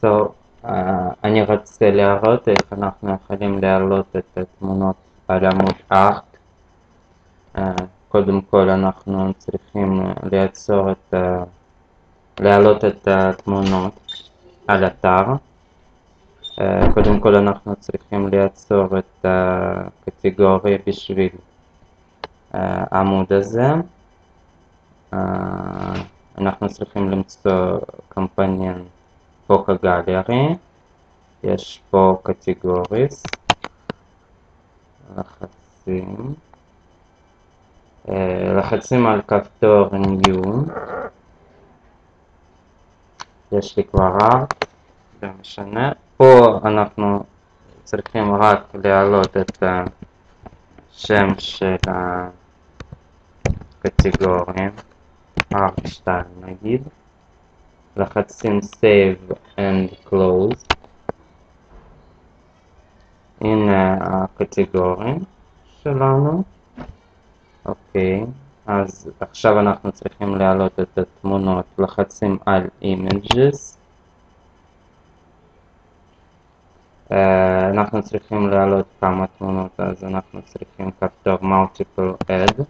So, אני רוצה להראות איך אנחנו יכולים להעלות את התמונות על עמוד ארט. קודם כל אנחנו צריכים להעלות את התמונות על אתר. קודם כל אנחנו צריכים ליצור את הקטגוריה בשביל העמוד הזה. אנחנו צריכים למצוא companion חוק הגלרי. יש פה קטגוריס, לחצים על כפתור New, יש לי כבר ארט, לא משנה. פה אנחנו צריכים רק להעלות את השם של הקטגוריה, ארט 2 נגיד. לחצים Save and Close. הנה הקטגוריה שלנו. אוקיי, אז עכשיו אנחנו צריכים להעלות את התמונות. לחצים על Images. אנחנו צריכים להעלות כמה תמונות, אז אנחנו צריכים כפתור Multiple Add.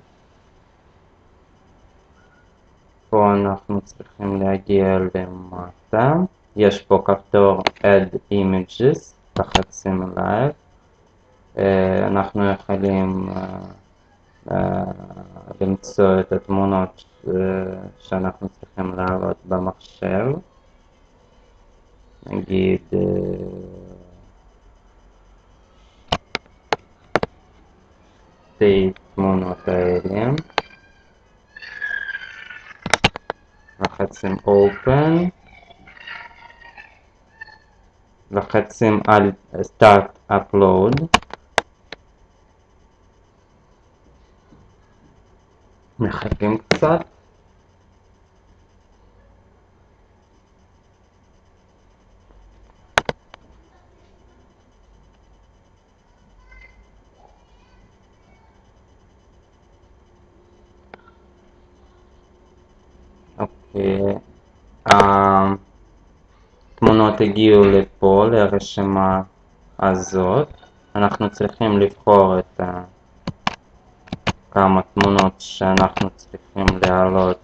פה אנחנו צריכים להגיע למטה. יש פה כפתור Add Images. לחצים עליו. אנחנו יכולים למצוא את התמונות שאנחנו צריכים להעלות במחשב. נגיד שתי תמונות האלה. לחצים Open. לחצים על Start Upload. מחכים קצת. אוקיי. התמונות הגיעו לפה, לרשימה הזאת. אנחנו צריכים לבחור את כמה תמונות שאנחנו צריכים להעלות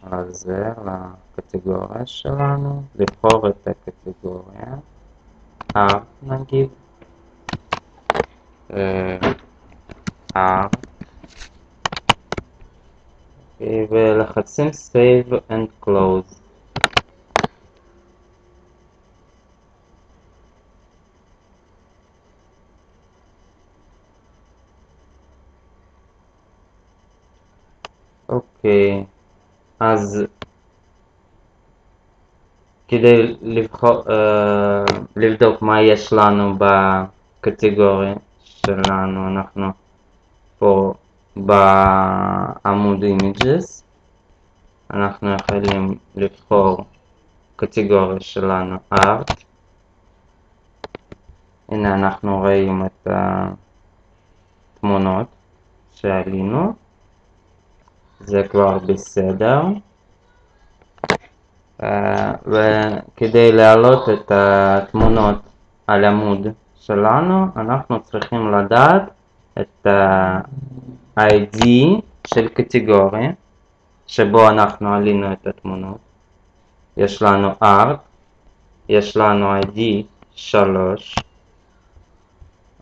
על זה, לקטגוריה שלנו. לבחור את הקטגוריה. ארט נגיד. ארט. ולחצים Save and Close. אוקיי, אז כדי לבדוק מה יש לנו בקטגוריה שלנו, אנחנו פה בעמוד Images. אנחנו יכולים לבחור קטגוריה שלנו Art. הנה אנחנו רואים את התמונות שעלינו. זה כבר בסדר. וכדי להעלות את התמונות על עמוד שלנו, אנחנו צריכים לדעת את ה-ID של קטגוריה שבו אנחנו עלינו את התמונות. יש לנו Art, יש לנו ID 3.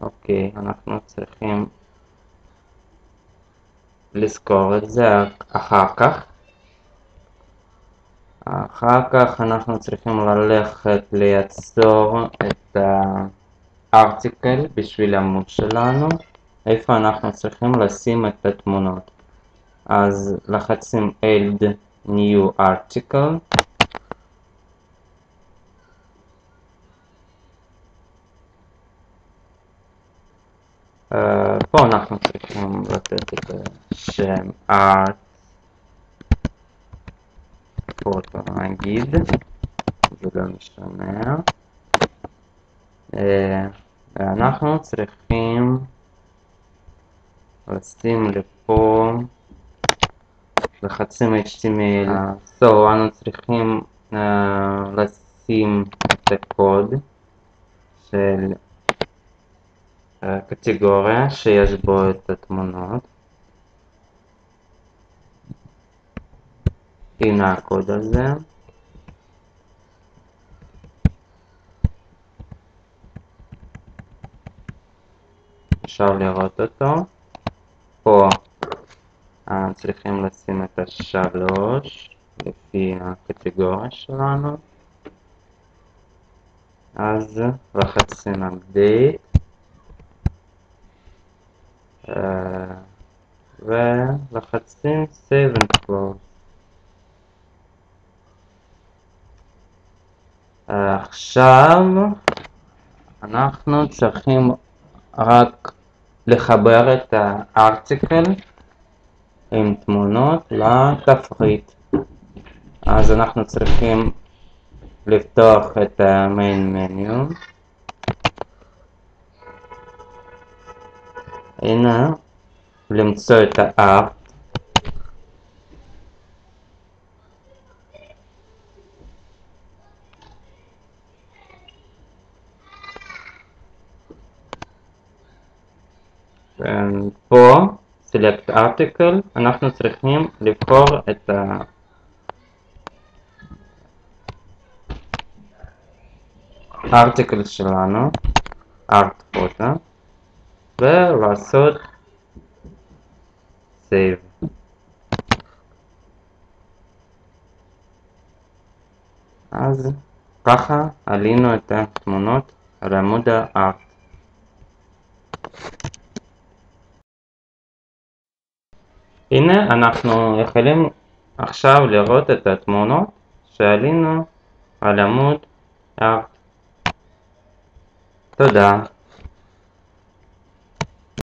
אוקיי, אנחנו צריכים לזכור את זה אחר כך. אחר כך אנחנו צריכים ללכת ליצור את הארטיקל בשביל העמוד שלנו. איפה אנחנו צריכים לשים את התמונות. אז לחצים Add New Article. פה אנחנו צריכים לתת את השם Art. פוטו נגיד, זה לא משנה. ואנחנו צריכים לשים לפה לחצים HTML. אנו צריכים לשים לשים את הקוד של קטגוריה שיש בו את התמונות. הנה הקוד הזה. אפשר לראות אותו. פה צריכים לשים את ה3 לפי הקטגוריה שלנו. אז לחצים update ולחצים save and close. עכשיו אנחנו צריכים רק לחבר את הארטיקל עם תמונות לתפריט. אז אנחנו צריכים לפתוח את המיין מניו. הנה, למצוא את הארט. פה, select article, אנחנו צריכים לבחור את הארטיקל שלנו, art photo, ולעשות save. אז ככה עלינו את התמונות על עמוד הארט. הנה אנחנו יכולים עכשיו לראות את התמונות שעלינו על עמוד הארט. תודה.